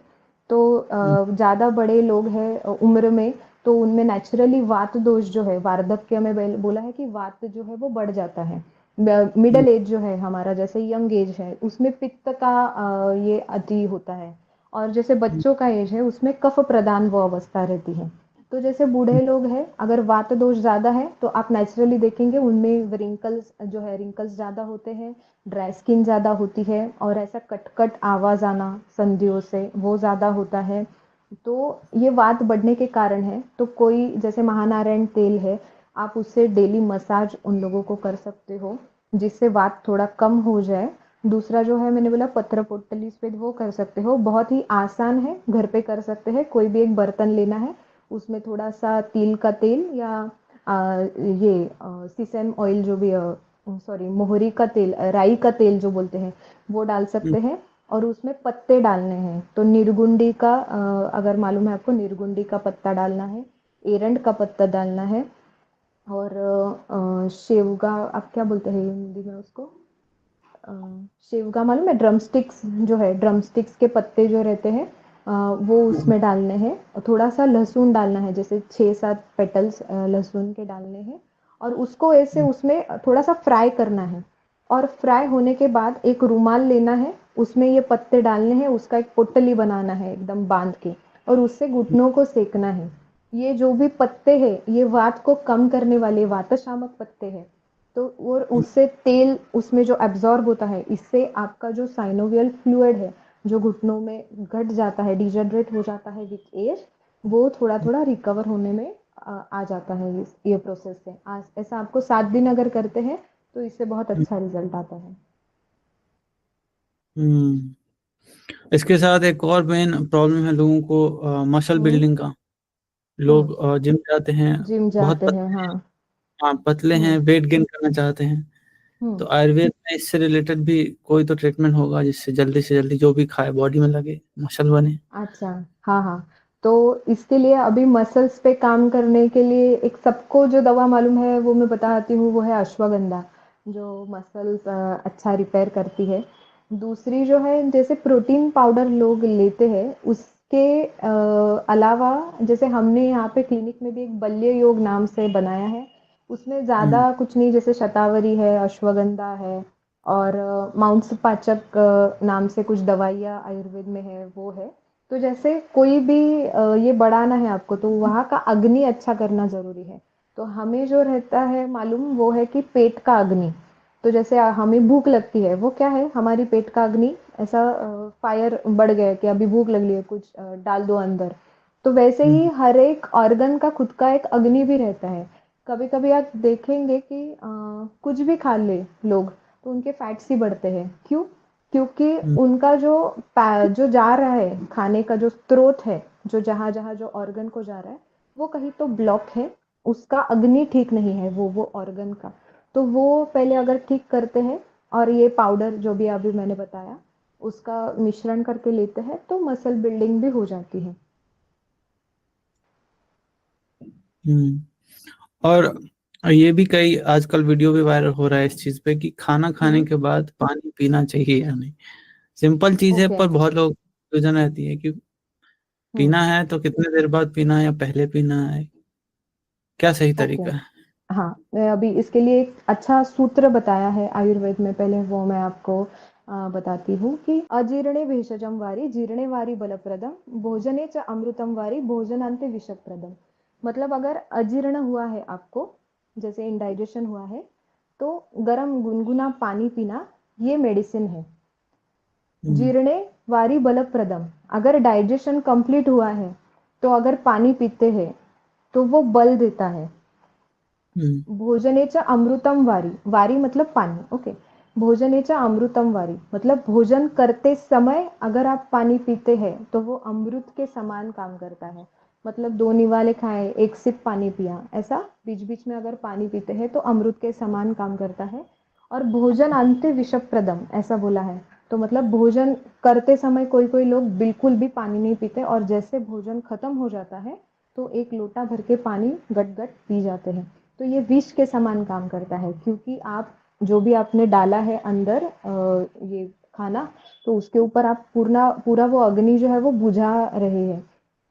तो हम्म। ज़्यादा बड़े लोग हैं उम्र में, तो उनमें नेचुरली वात दोष जो है, वार्धक्य में बोला है कि वात जो है वो बढ़ जाता है। हम्म। मिडल एज जो है हमारा, जैसे यंग एज है उसमें पित्त का ये अति होता है, और जैसे बच्चों का एज है उसमें कफ प्रदान वो अवस्था रहती है। तो जैसे बूढ़े लोग हैं, अगर वात दोष ज़्यादा है तो आप नेचुरली देखेंगे उनमें रिंकल्स जो है, रिंकल्स ज़्यादा होते हैं, ड्राई स्किन ज़्यादा होती है, और ऐसा कट कट आवाज़ आना संधियों से वो ज़्यादा होता है। तो ये वात बढ़ने के कारण है। तो कोई जैसे महानारायण तेल है, आप उससे डेली मसाज उन लोगों को कर सकते हो, जिससे वात थोड़ा कम हो जाए। दूसरा जो है मैंने बोला पत्र पोटली स्वेद, वो कर सकते हो, बहुत ही आसान है, घर पे कर सकते हैं। कोई भी एक बर्तन लेना है, उसमें थोड़ा सा तिल का तेल या ये सीसम ऑयल जो भी सॉरी मोहरी का तेल, राई का तेल जो बोलते हैं, वो डाल हम्म। सकते हैं। और उसमें पत्ते डालने हैं, तो निर्गुंडी का अगर मालूम है आपको, निर्गुंडी का पत्ता डालना है, एरंड का पत्ता डालना है, और शेवगा, आप क्या बोलते हैं हिंदी में उसको, अ, शेवगा मालूम है, ड्रम स्टिक्स जो है, ड्रम स्टिक्स के पत्ते जो रहते हैं वो हम्म। उसमें डालने हैं। और थोड़ा सा लहसुन डालना है, जैसे 6-7 पेटल्स लहसुन के डालने हैं, और उसको ऐसे उसमें थोड़ा सा फ्राई करना है। और फ्राई होने के बाद एक रुमाल लेना है, उसमें ये पत्ते डालने हैं, उसका एक पोटली बनाना है एकदम बांध के, और उससे घुटनों को सेकना है। ये जो भी पत्ते हैं ये वात को कम करने वाले वात शामक पत्ते हैं। तो और उससे तेल उसमें जो एब्जॉर्ब होता है, इससे आपका जो साइनोवियल फ्लूइड है जो घुटनों में घट जाता है, डिजनरेट हो जाता है विथ एज, वो थोड़ा थोड़ा रिकवर होने में आ जाता है ये प्रोसेस से। ऐसा आपको 7 दिन अगर करते हैं तो इससे बहुत अच्छा रिजल्ट आता है। हम्म। इसके साथ एक और मेन प्रॉब्लम है लोगों को, मसल हम्म। बिल्डिंग का। हम्म। लोग जिम जाते हैं, जिम बहुत जाते हैं, पतले, हाँ। हाँ पतले हैं, हम्म। वेट गेन करना चाहते हैं। हम्म। तो आयुर्वेद में इससे रिलेटेड भी कोई तो ट्रीटमेंट होगा जिससे जल्दी से जल्दी जो भी खाए बॉडी में लगे, मसल बने। अच्छा, हाँ, हाँ। तो इसके लिए अभी मसल्स पे काम करने के लिए एक सबको जो दवा मालूम है वो मैं बताती हूँ, वो है अश्वगंधा, जो मसल्स अच्छा रिपेयर करती है। दूसरी जो है, जैसे प्रोटीन पाउडर लोग लेते हैं, उसके अलावा जैसे हमने यहाँ पे क्लिनिक में भी एक बल्य योग नाम से बनाया है। उसमें हम्म। ज़्यादा कुछ नहीं, जैसे शतावरी है, अश्वगंधा है और माउंट्स पाचक नाम से कुछ दवाइयाँ आयुर्वेद में है, वो है। तो जैसे कोई भी ये बढ़ाना है आपको तो वहाँ का अग्नि अच्छा करना ज़रूरी है। तो हमें जो रहता है मालूम, वो है कि पेट का अग्नि। तो जैसे हमें भूख लगती है, वो क्या है, हमारी पेट का अग्नि ऐसा फायर बढ़ गया है कि अभी भूख लग रही है, कुछ डाल दो अंदर। तो वैसे ही हम्म। हर एक ऑर्गन का खुद का एक अग्नि भी रहता है। कभी-कभी आप देखेंगे कि कुछ भी खा ले लोग, तो उनके फैट्स ही बढ़ते हैं। क्यों? क्योंकि हम्म। उनका जो जा रहा है, खाने का जो स्रोत है, जो जहाँ-जहाँ जो ऑर्गन को जा रहा है, वो कहीं तो ब्लॉक है, उसका अग्नि ठीक नहीं है वो ऑर्गन का। तो वो पहले अगर ठीक करते हैं और ये पाउडर जो भी अभी मैंने बताया, उसका मिश्रण करके लेते हैं, तो मसल बिल्डिंग भी हो जाती है। हम्म। और ये भी कई आजकल वीडियो भी वायरल हो रहा है इस चीज पे कि खाना खाने हुँ, के बाद पानी पीना चाहिए या नहीं। सिंपल चीज है ओके। पर बहुत लोग कंफ्यूजन रहती है कि हुँ, पीना है तो कितने देर बाद पीना है या पहले पीना है, क्या सही ओके। तरीका है। हाँ, मैं अभी इसके लिए एक अच्छा सूत्र बताया है आयुर्वेद में, पहले वो मैं आपको बताती हूँ कि अजीर्णे भेषजं वारी जीर्णे वारी बलप्रदं भोजने च अमृतम वारी भोजनांते विषप्रदम। मतलब अगर अजीर्ण हुआ है आपको, जैसे इंडाइजेशन हुआ है, तो गरम गुनगुना पानी पीना, ये मेडिसिन है। हम्म। जीर्णे वारी बलप्रदम, अगर डाइजेशन कंप्लीट हुआ है तो अगर पानी पीते हैं तो वो बल देता है। हम्म। भोजनेच्या अमृतम वारी, वारी मतलब पानी, ओके। भोजनेच्या अमृतम वारी मतलब भोजन करते समय अगर आप पानी पीते हैं तो वो अमृत के समान काम करता है। मतलब 2 निवाले खाए, 1 सिप पानी पिया, ऐसा बीच-बीच में अगर पानी पीते हैं तो अमृत के समान काम करता है। और भोजन अंते विषप्रदम ऐसा बोला है। तो मतलब भोजन करते समय कोई-कोई लोग बिल्कुल भी पानी नहीं पीते और जैसे भोजन खत्म हो जाता है तो 1 लोटा भर के पानी गट-गट पी जाते हैं। तो ये विष के समान काम करता है, क्योंकि आप जो भी आपने डाला है अंदर ये खाना, तो उसके ऊपर आप पूरा पूरा वो अग्नि जो है वो बुझा रहे हैं।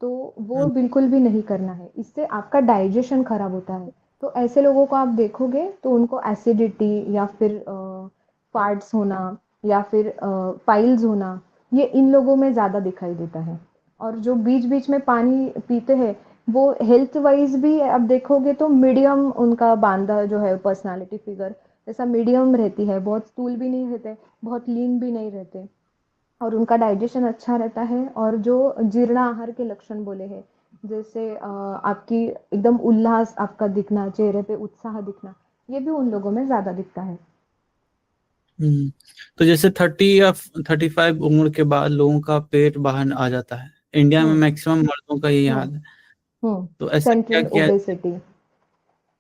तो वो हम्म। बिल्कुल भी नहीं करना है, इससे आपका डाइजेशन खराब होता है। तो ऐसे लोगों को आप देखोगे तो उनको एसिडिटी या फिर फार्ट्स होना या फिर पाइल्स होना, ये इन लोगों में ज़्यादा दिखाई देता है। और जो बीच-बीच में पानी पीते हैं, वो हेल्थ वाइज भी अब देखोगे तो मीडियम उनका बांधा जो है पर्सनालिटी फिगर, ऐसा मीडियम रहती है, बहुत स्थूल भी नहीं रहते, बहुत लीन भी नहीं रहते, और उनका डाइजेशन अच्छा रहता है। और जो जीर्ण आहार के लक्षण बोले हैं, जैसे आपकी एकदम उल्लास आपका दिखना, चेहरे पे उत्साह दिखना, ये भी उन लोगों में ज्यादा दिखता है। हम्म। तो जैसे 30 या 35 उम्र के बाद लोगों का पेट बाहर आ जाता है, इंडिया में हम्म। मैक्सिमम मर्दों का यही हम्म। हाल है। हम्म। तो ऐसा क्या सेंट्रल किया जाए? ओबेसिटी।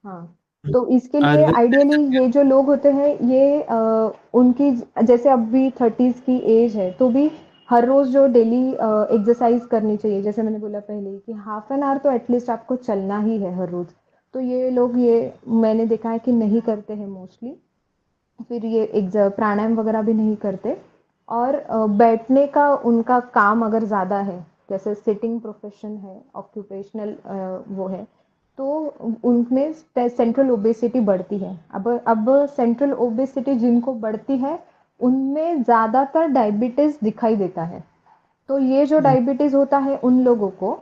हाँ, तो इसके लिए आयुर्वेद में आइडियली ऐसा क्या? ये जो लोग होते हैं, ये उनकी जैसे अभी 30s की एज है तो भी हर रोज जो डेली एक्सरसाइज करनी चाहिए, जैसे मैंने बोला पहले ही कि हाफ एन आवर तो एटलीस्ट आपको चलना ही है हर रोज। तो ये लोग, ये मैंने देखा है कि नहीं करते हैं मोस्टली। फिर ये प्राणायाम वगैरह भी नहीं करते। और बैठने का उनका काम अगर ज़्यादा है, जैसे सिटिंग प्रोफेशन है, ऑक्यूपेशनल वो है, तो उनमें सेंट्रल ओबेसिटी बढ़ती है। अब सेंट्रल ओबेसिटी जिनको बढ़ती है, उनमें ज़्यादातर डायबिटीज़ दिखाई देता है। तो ये जो हम्म। डायबिटीज़ होता है उन लोगों को,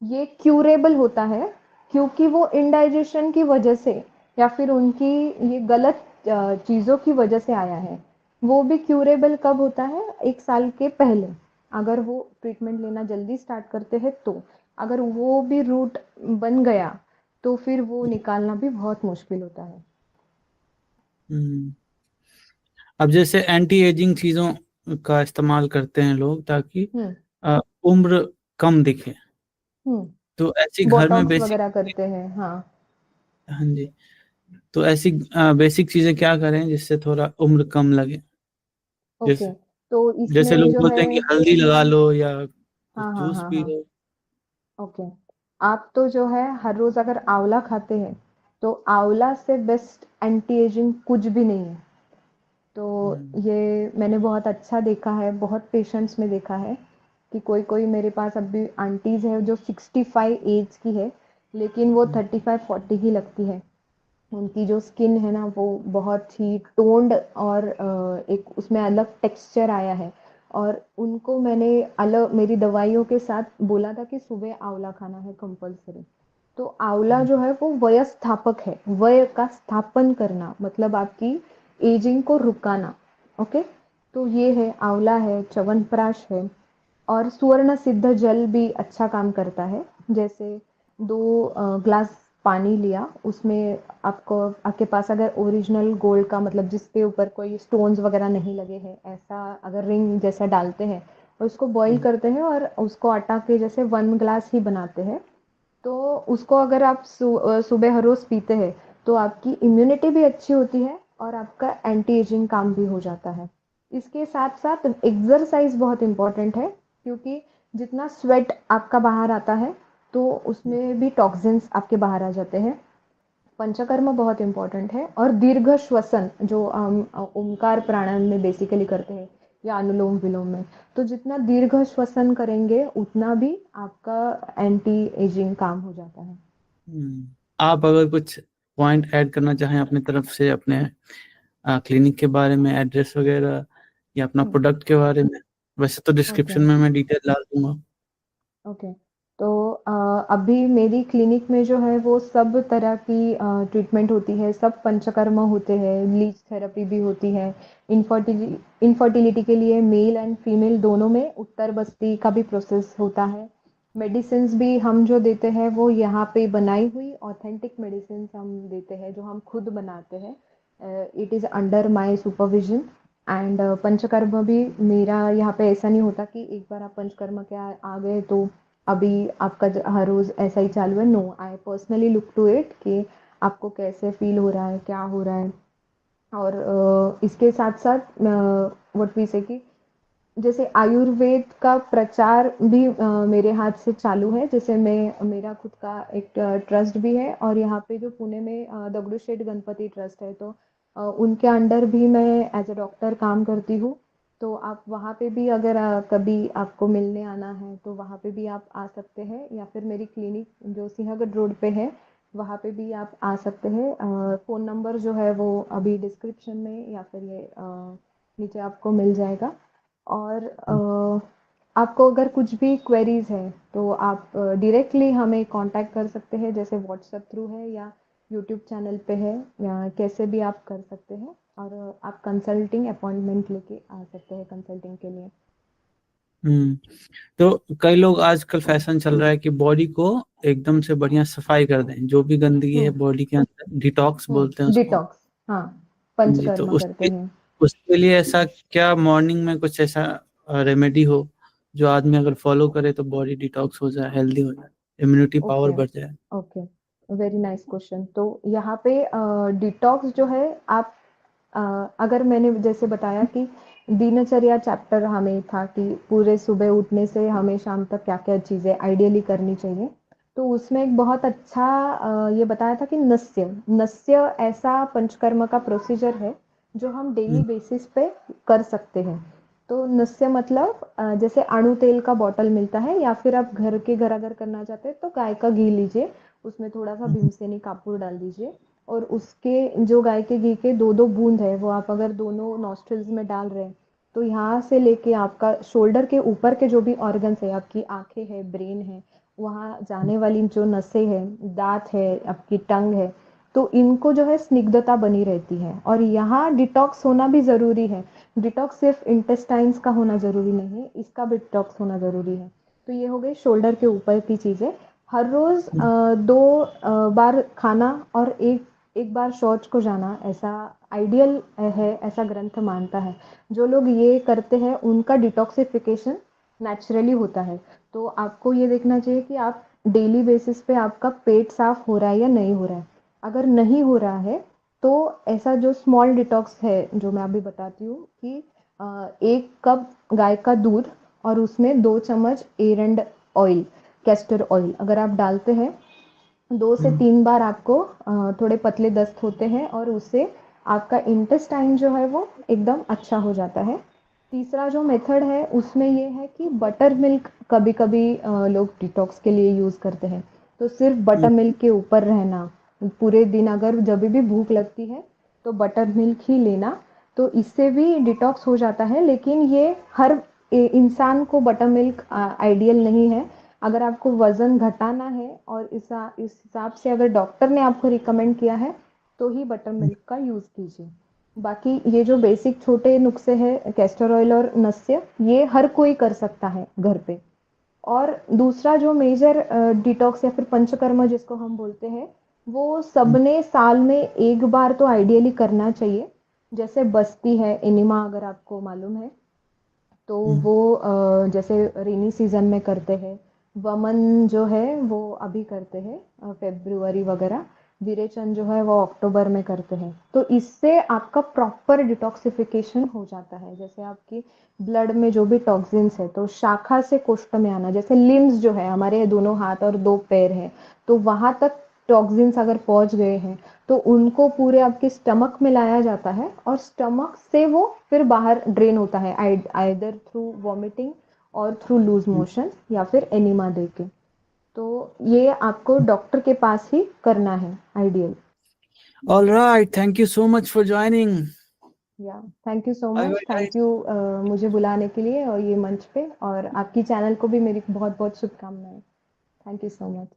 ये क्यूरेबल होता है, क्योंकि वो इंडाइजेशन की वजह से या फिर उनकी ये गलत चीज़ों की वजह से आया है। वो भी क्यूरेबल कब होता है? 1 साल के पहले, अगर वो ट्रीटमेंट लेना जल्दी स्टार्ट करते हैं तो। अगर वो भी रूट बन गया तो फिर वो निकालना भी बहुत मुश्किल होता है। हम्म। अब जैसे एंटी एजिंग चीजों का इस्तेमाल करते हैं लोग ताकि हम्म। उम्र कम दिखे, तो ऐसी हम्म। घर में बोटॉक्स बेसिक, वगैरह करते हैं, हाँ। हाँ जी, तो ऐसी बेसिक चीजें क्या करें जिससे थोड़ा उम्र कम लगे? ओके, जैसे तो जैसे इसमें लोग जो है, बोलते हैं कि हल्दी लगा लो या कुछ हाँ हाँ जूस हाँ पी हाँ, लो। ओके। आप तो जो है हर रोज अगर आंवला खाते हैं, तो आंवला से बेस्ट एंटी एजिंग कुछ भी नहीं है। तो हम्म। ये मैंने बहुत अच्छा देखा है, बहुत पेशेंट्स में देखा है कि कोई कोई मेरे पास अभी आंटीज है जो 65 एज की है, लेकिन वो 35-40 की लगती है। उनकी जो स्किन है ना वो बहुत ही टोन्ड, और एक उसमें अलग टेक्सचर आया है। और उनको मैंने अलग मेरी दवाइयों के साथ बोला था कि सुबह आंवला खाना है कंपलसरी। तो आंवला जो है वो वय स्थापक है, वय का स्थापन करना मतलब आपकी एजिंग को रुकाना। ओके, तो ये है आंवला है, च्यवनप्राश है, और सुवर्ण सिद्ध जल भी अच्छा काम करता है। जैसे 2 ग्लास पानी लिया, उसमें आपको आपके पास अगर ओरिजिनल गोल्ड का मतलब जिसके ऊपर कोई स्टोन्स वगैरह नहीं लगे हैं ऐसा अगर रिंग जैसा डालते हैं, और उसको बॉईल करते हैं और उसको आटा के जैसे 1 ग्लास ही बनाते हैं, तो उसको अगर आप सुबह हर रोज पीते हैं, तो आपकी इम्यूनिटी भी अच्छी होती है और आपका एंटी एजिंग काम भी हो जाता है। इसके साथ साथ एक्सरसाइज बहुत इंपॉर्टेंट है, क्योंकि जितना स्वेट आपका बाहर आता है, तो उसमें भी टॉक्सिन्स आपके बाहर आ जाते हैं। पंचकर्म बहुत इंपॉर्टेंट है, और दीर्घ श्वसन जो हम ओमकार प्राणायाम में बेसिकली करते हैं या अनुलोम विलोम में, तो जितना दीर्घ श्वसन करेंगे उतना भी आपका एंटी एजिंग काम हो जाता है। आप अगर कुछ पॉइंट ऐड करना चाहें अपनी तरफ से, अपने क्लिनिक के बारे में, एड्रेस वगैरह, या अपना हम्म। प्रोडक्ट के बारे में, वैसे तो ओके। डिस्क्रिप्शन में मैं डिटेल डाल दूंगा। ओके, तो अभी मेरी क्लिनिक में जो है वो सब तरह की ट्रीटमेंट होती है, सब पंचकर्म होते हैं, लीच थेरेपी भी होती है। इनफर्टिलिटी के लिए मेल एंड फीमेल दोनों में उत्तर बस्ती का भी प्रोसेस होता है। मेडिसिन्स भी हम जो देते हैं वो यहाँ पे बनाई हुई ऑथेंटिक मेडिसिन्स हम देते हैं, जो हम खुद बनाते हैं। It is under my supervision. And panchakarma भी मेरा यहाँ पे ऐसा नहीं होता कि एक बार आप पंचकर्म के आ गए तो अभी आपका हर रोज ऐसा ही चालू है। No, I personally look to it कि आपको कैसे फील हो रहा है, क्या हो रहा है। और इसके साथ साथ व्हाट वी से कि जैसे आयुर्वेद का प्रचार भी मेरे हाथ से चालू है। जैसे मैं मेरा खुद का एक ट्रस्ट भी है, और यहाँ पे जो पुणे में दगड़ूशेठ गणपति ट्रस्ट है, तो उनके अंडर भी मैं एज अ डॉक्टर काम करती हूँ। तो आप वहाँ पे भी अगर कभी आपको मिलने आना है तो वहाँ पे भी आप आ सकते हैं, या फिर मेरी क्लिनिक जो सिंहगढ़ रोड पे है वहाँ पे भी आप आ सकते हैं। फ़ोन नंबर जो है वो अभी डिस्क्रिप्शन में या फिर ये नीचे आपको मिल जाएगा। और आपको अगर कुछ भी क्वेरीज है तो आप डायरेक्टली हमें कांटेक्ट कर सकते हैं, जैसे व्हाट्सएप थ्रू है या यूट्यूब चैनल पे है, या कैसे भी आप कर सकते हैं। और आप कंसल्टिंग अपॉइंटमेंट लेके आ सकते हैं कंसल्टिंग के लिए। हम्म। तो कई लोग, आजकल फैशन चल रहा है कि बॉडी को एकदम से बढ़िया सफाई कर दें, जो भी गंदगी है हम्म। बॉडी के अंदर, डिटॉक्स बोलते हैं उसको। डिटॉक्स, हाँ, जी, तो पंचकर्मा करते उसके हैं। उसके लिए ऐसा क्या मॉर्निंग में कुछ ऐसा रेमेडी हो जो आदमी अगर फॉलो करे तो बॉडी डिटॉक्स हो जाए, हेल्दी हो जाए, इम्यूनिटी पावर ओके। बढ़ जाए? Okay, very nice question. तो यहाँ पे डिटॉक्स जो है आप अ, अगर मैंने जैसे बताया कि दिनचर्या चैप्टर हमें था कि पूरे सुबह उठने से हमें शाम तक क्या क्या चीज़ें आइडियली करनी चाहिए, तो उसमें एक बहुत अच्छा ये बताया था कि नस्य नस्य ऐसा पंचकर्म का प्रोसीजर है जो हम डेली हम्म। बेसिस पे कर सकते हैं। तो नस्य मतलब जैसे अणु तेल का बॉटल मिलता है, या फिर आप घर के घर अगर करना चाहते हैं तो गाय का घी लीजिए, उसमें थोड़ा सा हम्म। भीमसेनी कपूर डाल दीजिए, और उसके जो गाय के घी के 2-2 बूंद है वो आप अगर दोनों नॉस्ट्रल्स में डाल रहे हैं, तो यहाँ से लेके आपका शोल्डर के ऊपर के जो भी ऑर्गन्स है, आपकी आंखें है, ब्रेन है, वहाँ जाने वाली जो नसें हैं, दांत है, आपकी टंग है, तो इनको जो है स्निग्धता बनी रहती है। और यहाँ डिटॉक्स होना भी ज़रूरी है। डिटॉक्स सिर्फ इंटेस्टाइन्स का होना ज़रूरी नहीं है, इसका भी डिटॉक्स होना ज़रूरी है। तो ये हो गई शोल्डर के ऊपर की चीज़ें। हर रोज 2 बार खाना और एक बार शौच को जाना ऐसा आइडियल है, ऐसा ग्रंथ मानता है। जो लोग ये करते हैं उनका डिटॉक्सिफिकेशन नेचुरली होता है। तो आपको ये देखना चाहिए कि आप डेली बेसिस पे आपका पेट साफ हो रहा है या नहीं हो रहा है। अगर नहीं हो रहा है तो ऐसा जो स्मॉल डिटॉक्स है जो मैं अभी बताती हूँ कि 1 कप गाय का दूध और उसमें 2 चम्मच एरंड ऑयल, कैस्टर ऑयल अगर आप डालते हैं 2 से 3 बार आपको थोड़े पतले दस्त होते हैं और उससे आपका इंटेस्टाइन जो है वो एकदम अच्छा हो जाता है। तीसरा जो मेथड है उसमें ये है कि बटर मिल्क कभी-कभी लोग डिटॉक्स के लिए यूज़ करते हैं। तो सिर्फ बटर मिल्क के ऊपर रहना, पूरे दिन अगर जब भी भूख लगती है तो बटर मिल्क ही लेना, तो इससे भी डिटॉक्स हो जाता है। लेकिन ये हर इंसान को बटर मिल्क आइडियल नहीं है। अगर आपको वज़न घटाना है और इस हिसाब से अगर डॉक्टर ने आपको रिकमेंड किया है, तो ही बटर मिल्क का यूज़ कीजिए। बाकी ये जो बेसिक छोटे नुस्खे हैं, कैस्टर ऑयल और नस्य, ये हर कोई कर सकता है घर पे। और दूसरा जो मेजर डिटॉक्स या फिर पंचकर्म जिसको हम बोलते हैं, वो सबने साल में 1 बार तो आइडियली करना चाहिए। जैसे बस्ती है, एनिमा अगर आपको मालूम है, तो वो जैसे रेनी सीजन में करते हैं। वमन जो है वो अभी करते हैं फ़ेब्रुअरी वगैरह। विरेचन जो है वो अक्टूबर में करते हैं। तो इससे आपका प्रॉपर डिटॉक्सिफिकेशन हो जाता है। जैसे आपकी ब्लड में जो भी टॉक्सिन्स है तो शाखा से कोष्ठ में आना, जैसे लिम्स जो है हमारे दोनों हाथ और 2 पैर हैं, तो वहाँ तक टॉक्सिन्स अगर पहुँच गए हैं तो उनको पूरे आपके स्टमक में लाया जाता है और स्टमक से वो फिर बाहर ड्रेन होता है आइदर थ्रू वॉमिटिंग और थ्रू लूज मोशन या फिर एनिमा देके। तो ये आपको डॉक्टर के पास ही करना है ideal. All right, thank you so much for joining. या thank you so Bye much, bye thank guys. You मुझे बुलाने के लिए और ये मंच पे, और आपकी चैनल को भी मेरी बहुत बहुत शुभकामनाएं। Thank you so much.